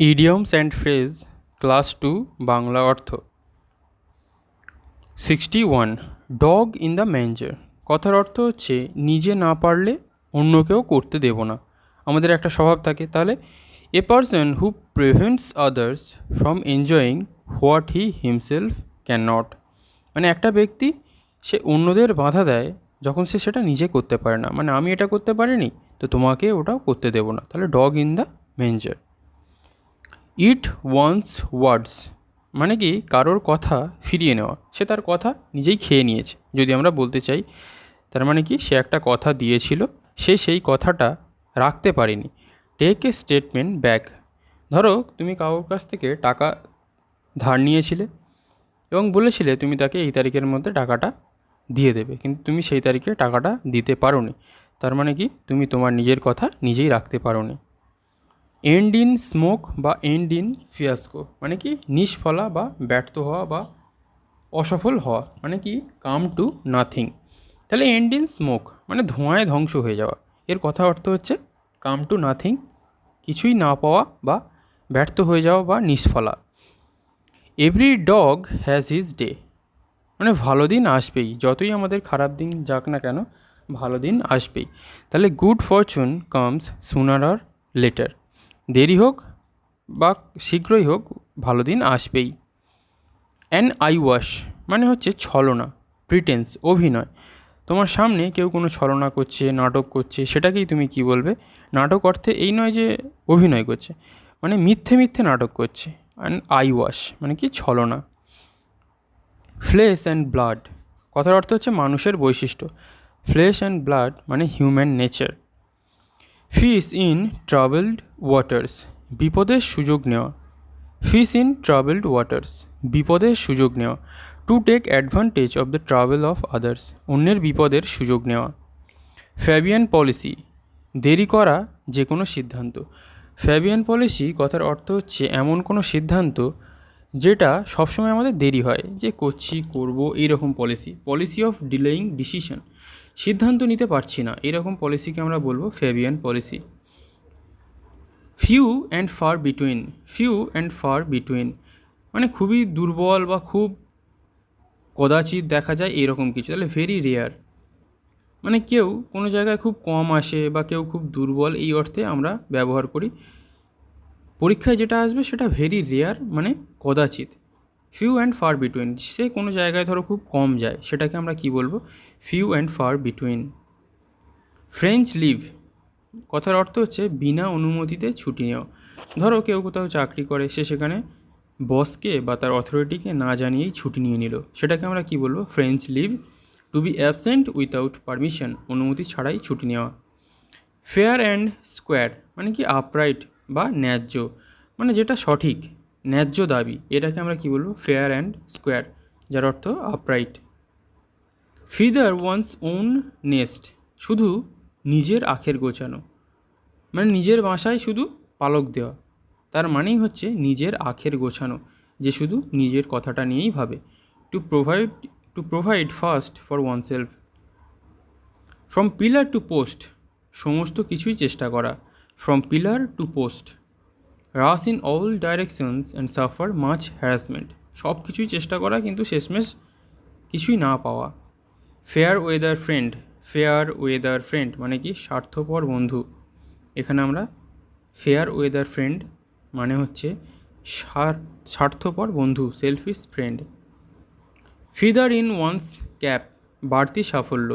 Idioms and phrase class 2 Bangla অর্থ 61 dog in the ম্যাঞ্জার কথার অর্থ হচ্ছে নিজে না পারলে অন্যকেও করতে দেব না। আমাদের একটা স্বভাব থাকে, তাহলে a person who prevents others from enjoying what he himself can not, মানে একটা ব্যক্তি সে অন্যদের বাধা দেয় যখন সে সেটা নিজে করতে পারে না। মানে আমি এটা করতে পারিনি তো তোমাকে ওটাও করতে দেবো না, তাহলে dog in the manger. Eat one's words মানে কি কারোর কথা ফিরিয়ে নেওয়া, সে তার কথা নিজেই খেয়ে নিয়েছে যদি আমরা বলতে চাই। তার মানে কি সে একটা কথা দিয়েছিল, সে সেই কথাটা রাখতে পারেনি। টেক এ স্টেটমেন্ট ব্যাক, ধরো তুমি কারোর কাছ থেকে টাকা ধার নিয়েছিলে এবং বলেছিলে তুমি তাকে এই তারিখের মধ্যে টাকাটা দিয়ে দেবে, কিন্তু তুমি সেই তারিখে টাকাটা দিতে পারোনি। তার মানে কি তুমি তোমার নিজের কথা নিজেই রাখতে পারোনি। এন্ড ইন স্মোক বা এন্ড ইন ফিয়াস্কো মানে কি নিষ্ফলা বা ব্যর্থ হওয়া বা অসফল হওয়া, মানে কি কাম টু নাথিং। তাহলে এন্ড ইন স্মোক মানে ধোঁয়ায় ধ্বংস হয়ে যাওয়া, এর কথা অর্থ হচ্ছে কাম টু নাথিং, কিছুই না পাওয়া বা ব্যর্থ হয়ে যাওয়া বা নিষ্ফলা। Every dog has his day মানে ভালো দিন আসবেই, যতই আমাদের খারাপ দিন যাক না কেন ভালো দিন আসবেই। তাহলে গুড ফরচুন কামস সুনার আর লেটার, দেরি হোক বা শীঘ্রই হোক ভালো দিন আসবেই। অ্যান আই ওয়াশ মানে হচ্ছে ছলনা, প্রিটেন্স অভিনয়। তোমার সামনে কেউ কোনো ছলনা করছে, নাটক করছে, সেটাকেই তুমি কি বলবে? নাটক অর্থে এই নয় যে অভিনয় করছে, মানে মিথ্যে মিথ্যে নাটক করছে। অ্যান আই ওয়াশ মানে কি ছলনা। ফ্লেশ অ্যান্ড ব্লাড কথার অর্থ হচ্ছে মানুষের বৈশিষ্ট্য। ফ্লেশ অ্যান্ড ব্লাড মানে human nature. Fish in travelled waters বিপদের সুযোগ নেওয়া। ফিশ ইন ট্রাভেলড ওয়াটার্স বিপদের সুযোগ নেওয়া। To take advantage of the travel of others অন্যের বিপদের সুযোগ নেওয়া। ফ্যাবিয়ান পলিসি দেরি করা যে কোনো সিদ্ধান্ত। ফ্যাবিয়ান পলিসি কথার অর্থ হচ্ছে এমন কোনো সিদ্ধান্ত যেটা সবসময় আমাদের দেরি হয়, যে করছি করবো এইরকম policy. Policy of delaying decision সিদ্ধান্ত নিতে পারছি না, এরকম পলিসিকে আমরা বলবো Fabian policy. Few and far between few and far between মানে খুবই দুর্বল বা খুব কদাচিৎ দেখা যায় এরকম কিছু, তাহলে ভেরি রেয়ার মানে কেউ কোনো জায়গায় খুব কম আসে বা কেউ খুব দুর্বল, এই অর্থে আমরা ব্যবহার করি। পরীক্ষায় যেটা আসবে সেটা ভেরি রেয়ার মানে কদাচিৎ। ফিউ অ্যান্ড ফার বিটুইন সে কোনো জায়গায় ধরো খুব কম যায়, সেটাকে আমরা কি বলবো? Few and far between. French leave কথার অর্থ হচ্ছে বিনা অনুমতিতে ছুটি নেওয়া। ধরো কেউ কোথাও চাকরি করে, সে সেখানে বসকে বা তার অথরিটিকে না জানিয়েই ছুটি নিয়ে নিল, সেটাকে আমরা কি বলবো? French leave. To be absent without permission অনুমতি ছাড়াই ছুটি নেওয়া। ফেয়ার অ্যান্ড স্কোয়ার মানে কি আপরাইট বা ন্যায্য, মানে যেটা সঠিক, ন্যায্য দাবি, এটাকে আমরা কি বলবো? ফেয়ার অ্যান্ড স্কোয়ার, যার অর্থ upright. Feather one's own nest শুধু নিজের আখের গোছানো, মানে নিজের বাসায় শুধু পালক দেওয়া, তার মানেই হচ্ছে নিজের আখের গোছানো, যে শুধু নিজের কথাটা নিয়েই ভাবে। To provide first for oneself. From pillar to post সমস্ত কিছুই চেষ্টা করা। From pillar to post. Rush in all directions and suffer much harassment সব কিছুই চেষ্টা করা কিন্তু শেষমেশ কিছুই না পাওয়া। Fair weather friend fair weather friend মানে কি স্বার্থপর বন্ধু। এখানে আমরা ফেয়ার ওয়েদার ফ্রেন্ড মানে হচ্ছে স্বার্থপর বন্ধু, selfish friend. Feather in one's cap বাড়তি সাফল্য।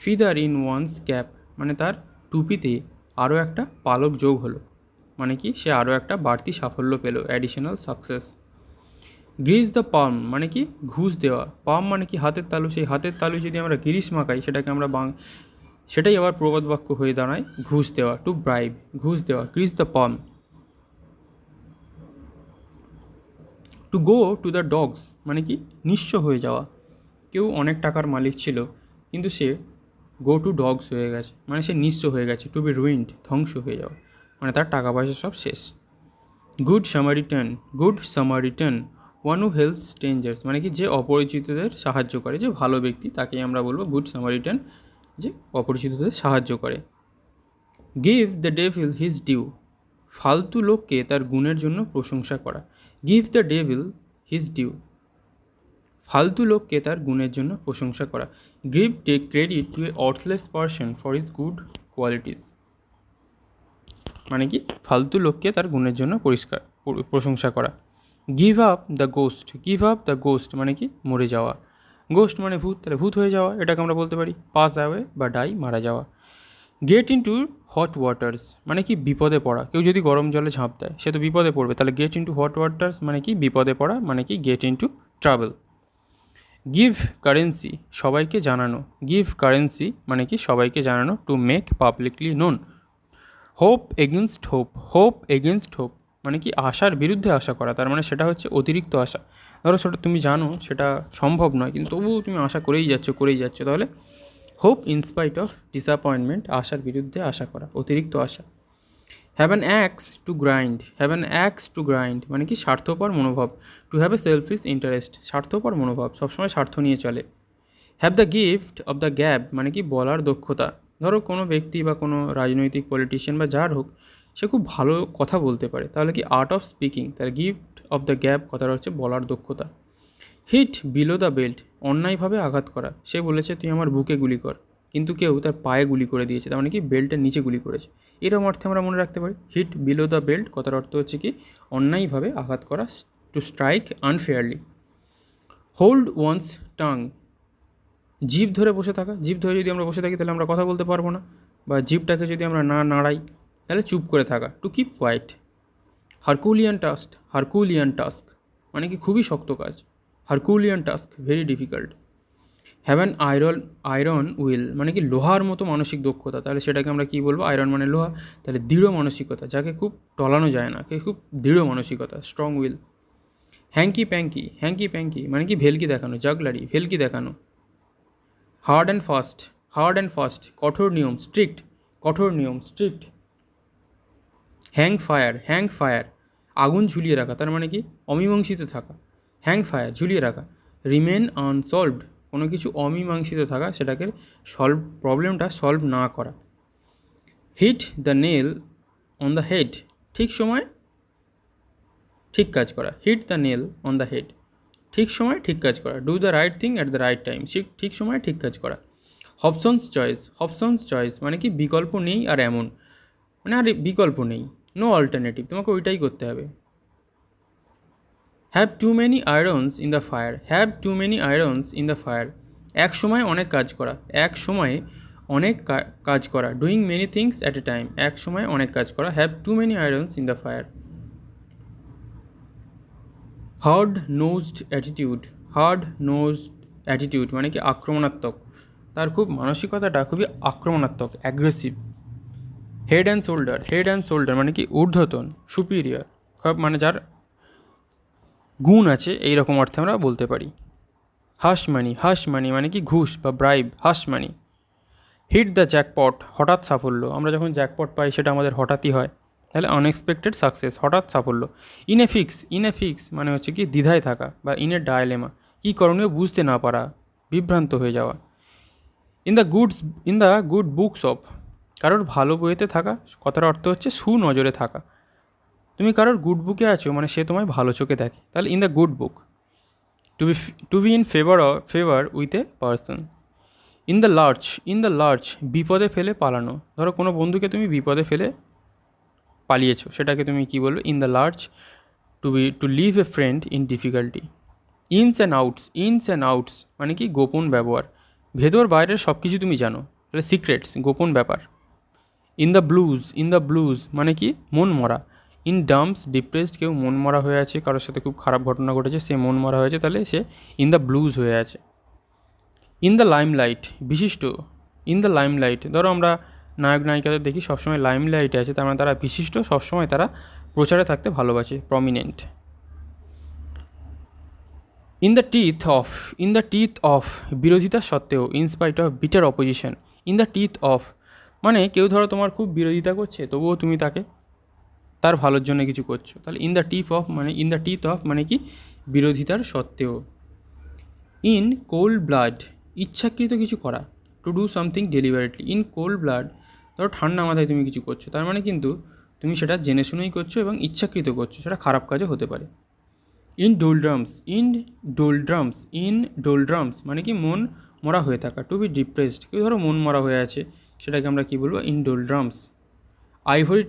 ফিদার ইন ওয়ান্স ক্যাপ মানে তার টুপিতে আরও একটা পালক যোগ হলো, মানে কি সে আরও একটা বাড়তি সাফল্য পেল, অ্যাডিশনাল সাকসেস। গ্রিজ দ্য পাম মানে কি ঘুষ দেওয়া। পাম মানে কি হাতের তালু, সেই হাতের তালু যদি আমরা গ্রিস মাখাই সেটাকে আমরা সেটাই আবার প্রবাদ বাক্য হয়ে দাঁড়ায় ঘুষ দেওয়া। টু ব্রাইব ঘুষ দেওয়া। Grease the palm. To go to the dogs মানে কি নিঃস্ব হয়ে যাওয়া। কেউ অনেক টাকার মালিক ছিল কিন্তু সে গো টু ডগস হয়ে গেছে, মানে সে নিঃস্ব হয়ে গেছে। টু বি রুইন্ড ধ্বংস হয়ে যাওয়া, মানে তার টাকা পয়সা সব শেষ। Good Samaritan good Samaritan one who help strangers মানে কি যে অপরিচিতদের সাহায্য করে, যে ভালো ব্যক্তি তাকেই আমরা বলবো গুড সামারিটান, যে অপরিচিতদের সাহায্য করে। Give the devil his due ফালতু লোককে তার গুণের জন্য প্রশংসা করা। Give the devil his due. ফালতু লোককে তার গুণের জন্য প্রশংসা করা। Give take credit to a worthless person for his good qualities. মানে কি ফালতু লোককে তার গুণের জন্য প্রশংসা করা। Give up the ghost. Give up the ghost মানে কি মরে যাওয়া। গোস্ট মানে ভূত, তাহলে ভূত হয়ে যাওয়া এটাকে আমরা বলতে পারি। পাস অ্যাওয়ে বা ডাই মারা যাওয়া। গেট ইন্টু হট ওয়াটার্স মানে কি বিপদে পড়া। কেউ যদি গরম জলে ঝাঁপ দেয় সে তো বিপদে পড়বে, তাহলে গেট ইন্টু হট ওয়াটার্স মানে কি বিপদে পড়া, মানে কি gate into travel. Give currency সবাইকে জানানো। গিভ কারেন্সি মানে কি সবাইকে জানানো। To make publicly known. Hope against hope. Hope against hope মানে কি আশার বিরুদ্ধে আশা করা, তার মানে সেটা হচ্ছে অতিরিক্ত আশা। ধরো সেটা তুমি জানো সেটা সম্ভব নয়, কিন্তু তবুও তুমি আশা করেই যাচ্ছ, তাহলে হোপ ইনস্পাইট অফ ডিসঅ্যাপয়েন্টমেন্ট, আশার বিরুদ্ধে আশা করা, অতিরিক্ত আশা। Have an axe to grind. Have an axe to grind মানে কি স্বার্থপর মনোভাব। To have a selfish interest, স্বার্থপর মনোভাব, সবসময় স্বার্থ নিয়ে চলে। Have the gift of the gab মানে কি বলার দক্ষতা। ধরো কোনো ব্যক্তি বা কোনো রাজনৈতিক পলিটিশিয়ান বা যার হোক, সে খুব ভালো কথা বলতে পারে, তাহলে কি আর্ট অফ স্পিকিং। তার গিফট অফ দ্য গ্যাব কথাটা হচ্ছে বলার দক্ষতা। হিট বিলো দ্য বেল্ট অন্যায়ভাবে আঘাত করা। সে বলেছে তুই আমার বুকে গুলি কর, কিন্তু কেউ তার পায়ে গুলি করে দিয়েছে, তার মানে কি বেল্টের নিচে গুলি করেছে। এরকম অর্থে আমরা মনে রাখতে পারি। হিট বিলো দ্য বেল্ট কথার অর্থ হচ্ছে কি অন্যায়ভাবে আঘাত করা, to strike unfairly. Hold one's tongue জিভ ধরে বসে থাকা। জিভ ধরে যদি আমরা বসে থাকি তাহলে আমরা কথা বলতে পারবো না, বা জিভটাকে যদি আমরা না নাড়াই তাহলে চুপ করে থাকা। To keep quiet. Herculean task. Herculean task মানে কি খুবই শক্ত কাজ। Herculean task very difficult. Have an iron will মানে কি লোহার মতো মানসিক দক্ষতা, তাহলে সেটাকে আমরা কী বলবো? আয়রন মানে লোহা, তাহলে দৃঢ় মানসিকতা, যাকে খুব টলানো যায় না, কে খুব দৃঢ় মানসিকতা, স্ট্রং উইল। হ্যাঙ্কি প্যাঙ্কি। হ্যাঙ্কি প্যাঙ্কি মানে কি ভেলকি দেখানো, জাগলারি, ভেলকি দেখানো। Hard and fast. Hard and fast কঠোর নিয়ম, স্ট্রিক্ট, কঠোর নিয়ম, strict. Hang fire. Hang fire আগুন ঝুলিয়ে রাখা, তার মানে কি অমীমাংসিত থাকা। হ্যাং ফায়ার ঝুলিয়ে রাখা। রিমেন আনসলভড কোনো কিছু অমীমাংসিত থাকা, সেটাকে প্রবলেমটা সলভ না করা। Hit the nail on the head ঠিক সময় ঠিক কাজ করা। Hit the nail on the head ঠিক সময় ঠিক কাজ করা। Do the right thing at the right time ঠিক সময় ঠিক কাজ করা। হবসন্স চয়েস। হবসন্স চয়েস মানে কি বিকল্প নেই আর এমন, মানে আর বিকল্প নেই, নো অল্টারনেটিভ, তোমাকে ওইটাই করতে হবে। Have too many irons in the fire. Have too many irons in the fire এক সময় অনেক কাজ করা। এক সময়ে অনেক কাজ করা। Doing many things at a time এক সময় অনেক কাজ করা। Have too many irons in the fire. Hard nosed attitude. Hard nosed attitude মানে কি আক্রমণাত্মক, তার খুব মানসিকতাটা খুবই আক্রমণাত্মক, aggressive. Head and shoulder. Head and shoulder মানে কি ঊর্ধ্বতন, সুপিরিয়র, মানে যার গুণ আছে এই রকম অর্থে আমরা বলতে পারি। হাশ মানি। হাশ মানি মানে কি ঘুষ বা bribe, hush money. Hit the jackpot হঠাৎ সাফল্য। আমরা যখন জ্যাকপট পাই সেটা আমাদের হঠাৎই হয়, তাহলে আনএক্সপেক্টেড সাকসেস, হঠাৎ সাফল্য। ইনএফিক্স। ইনএফিক্স মানে হচ্ছে কি দ্বিধায় থাকা বা ইন এ ডায়লেমা, কী করণীয় বুঝতে না পারা, বিভ্রান্ত হয়ে যাওয়া। In the good books of কারোর ভালো বইতে থাকা, কথার অর্থ হচ্ছে সুনজরে থাকা। তুমি কারোর গুড বুকে আছো মানে সে তোমায় ভালো চোখে দেখে, তাহলে in the good book. To be in favour with a person. In the lurch. In the lurch বিপদে ফেলে পালানো। ধরো কোনো বন্ধুকে তুমি বিপদে ফেলে পালিয়েছো, সেটাকে তুমি কী বলবে? In the lurch. To leave a friend in difficulty. Ins and outs. Ins and outs মানে কি গোপন ব্যবহার, ভেতর বাইরের সব কিছু তুমি জানো, তাহলে সিক্রেটস, গোপন ব্যাপার। In the blues. In the blues মানে কি মন মরা। ইন ডাম্পস ডিপ্রেসড, কেউ মন মরা হয়ে আছে, কারোর সাথে খুব খারাপ ঘটনা ঘটেছে, সে মন মরা হয়েছে, তাহলে সে ইন দ্য ব্লুজ হয়ে আছে। ইন দ্য লাইমলাইট বিশিষ্ট। ইন দ্য লাইমলাইট ধরো আমরা নায়ক নায়িকাদের দেখি সবসময় লাইমলাইটে আছে, তার মানে তারা বিশিষ্ট, সবসময় তারা প্রচারে থাকতে ভালোবাসে, prominent. In the teeth of. In the teeth of বিরোধিতা সত্ত্বেও, in spite of bitter opposition. In the teeth of মানে কেউ ধরো তোমার খুব বিরোধিতা করছে তবুও তুমি তাকে তার ভালোর জন্য কিছু করছো, তাহলে ইন দ্য টিথ অফ মানে কি বিরোধিতার সত্ত্বেও। ইন কোল্ড ব্লাড ইচ্ছাকৃত কিছু করা। To do something deliberately. In cold blood ধরো ঠান্ডা মাথায় তুমি কিছু করছো, তার মানে কিন্তু তুমি সেটা জেনে শুনেই করছো এবং ইচ্ছাকৃত করছো, সেটা খারাপ কাজও হতে পারে। ইন ডোলড্রামস মানে কি মন মরা হয়ে থাকা। টু বি ডিপ্রেসড, কেউ ধরো মন মরা হয়ে আছে, সেটাকে আমরা কী বলবো? ইনডোলড্রামস। আইভরি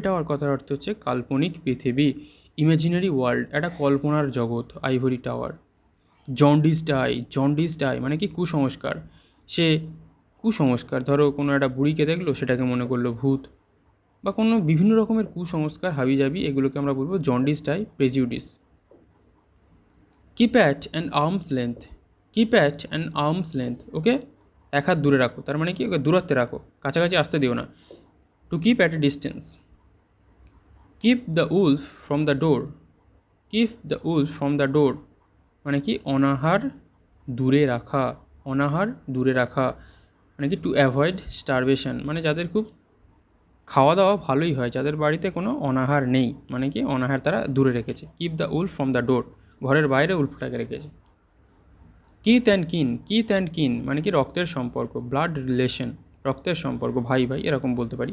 টাওয়ার কথার অর্থ হচ্ছে কাল্পনিক পৃথিবী, ইমাজিনারি ওয়ার্ল্ড, একটা কল্পনার জগৎ আইভরি টাওয়ার। জন্ডিসড আই মানে কি কুসংস্কার। সে কুসংস্কার, ধরো কোনো একটা বুড়িকে দেখলো, সেটাকে মনে করলো ভূত, বা কোনো বিভিন্ন রকমের কুসংস্কার হাবিজাবি, এগুলোকে আমরা বলবো jaundiced eye, prejudice. Keep at an arm's length, okay এক হাত দূরে রাখো, তার মানে কি ওকে দূরত্বে রাখো, কাছাকাছি আসতে দিও না। To keep at a distance. Keep the Wolf from the door মানে কি অনাহার দূরে রাখা। মানে কি টু অ্যাভয়েড স্টারভেশন, মানে যাদের খুব খাওয়া দাওয়া ভালোই হয়, যাদের বাড়িতে কোনো অনাহার নেই, মানে কি অনাহার তারা দূরে রেখেছে। Keep the Wolf from the door, ঘরের বাইরে উলফটাকে রেখেছে। কিথ অ্যান্ড কিন মানে কি রক্তের সম্পর্ক, ব্লাড রিলেশন, রক্তের সম্পর্ক, ভাই ভাই এরকম বলতে পারি।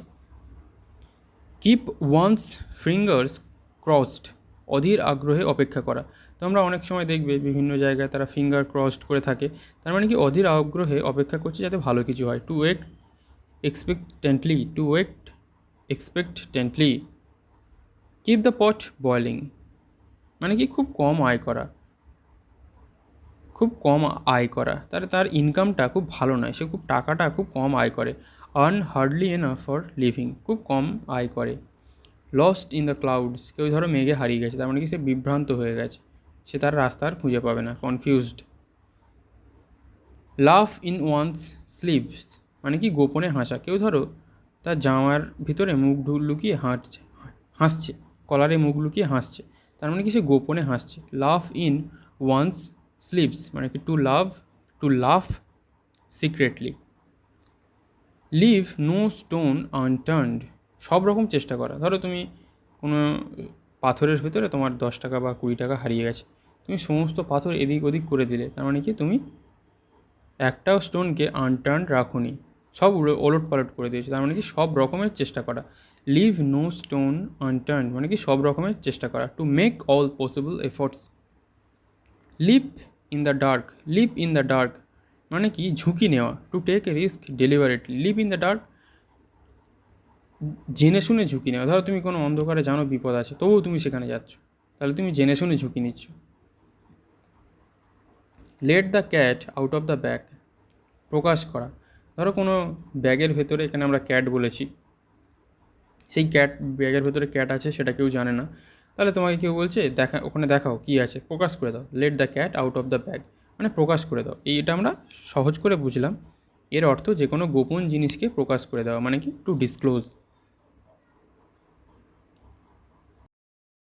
কিপ ওয়ান্স ফিঙ্গার্স ক্রসড, অধীর আগ্রহে অপেক্ষা করা। তো আমরা অনেক সময় দেখবে বিভিন্ন জায়গায় তারা ফিঙ্গার ক্রসড করে থাকে, তার মানে কি অধীর আগ্রহে অপেক্ষা করছে যাতে ভালো কিছু হয়। To wait expectantly. Keep the pot boiling মানে কি খুব কম আয় করা, তার ইনকামটা খুব ভালো নয়, সে টাকাটা খুব কম আয় করে। Earn hardly enough for living, খুব কম আয় করে। লস্ট ইন দ্য ক্লাউডস, কেউ ধরো মেঘে হারিয়ে গেছে, তার মানে কি সে বিভ্রান্ত হয়ে গেছে, সে তার রাস্তা আর খুঁজে পাবে না, কনফিউজড। লাফ ইন ওয়ান্স স্লিভস মানে কি গোপনে হাসা, কেউ ধরো তার জামার ভিতরে মুখ লুকিয়ে হাসছে, কলারে মুখ লুকিয়ে হাসছে, তার মানে কি সে গোপনে হাসছে। লাফ ইন ওয়ান্স স্লিভস মানে কি to laugh secretly. Leave no stone unturned, সব রকম চেষ্টা করা। ধরো তুমি কোনো পাথরের ভিতরে তোমার 10 টাকা বা 20 টাকা হারিয়ে গেছে, তুমি সমস্ত পাথর এদিক ওদিক করে দিলে, তার মানে কি তুমি একটাও স্টোনকে আনটার্ন রাখোনি, সব ওলট পালট করে দিয়েছে, তার মানে কি সব রকমের চেষ্টা করা। লিভ নো স্টোন আনটার্ন মানে কি সব রকমের চেষ্টা করা। To make all possible efforts. Leave in the dark মানে কি ঝুঁকি নেওয়া। To take a risk deliberately. Leave in the dark জেনে শুনে ঝুঁকি নেওয়া। ধরো তুমি কোনো অন্ধকারে জানো বিপদ আছে, তবুও তুমি সেখানে যাচ্ছ, তাহলে তুমি জেনে শুনে ঝুঁকি নিচ্ছ। Let the cat out of the bag, প্রকাশ করা। ধরো কোনো ব্যাগের ভেতরে, এখানে আমরা ক্যাট বলেছি, সেই ব্যাগের ভেতরে ক্যাট আছে সেটা কেউ জানে না, তাহলে তোমাকে কেউ বলছে ওখানে দেখাও কী আছে, প্রকাশ করে দাও। Late the cat out of the bag মানে প্রকাশ করে দাও। এটা আমরা সহজ করে বুঝলাম, এর অর্থ যে কোনো গোপন জিনিসকে প্রকাশ করে দেওয়া, মানে কি টু ডিসক্লোজ।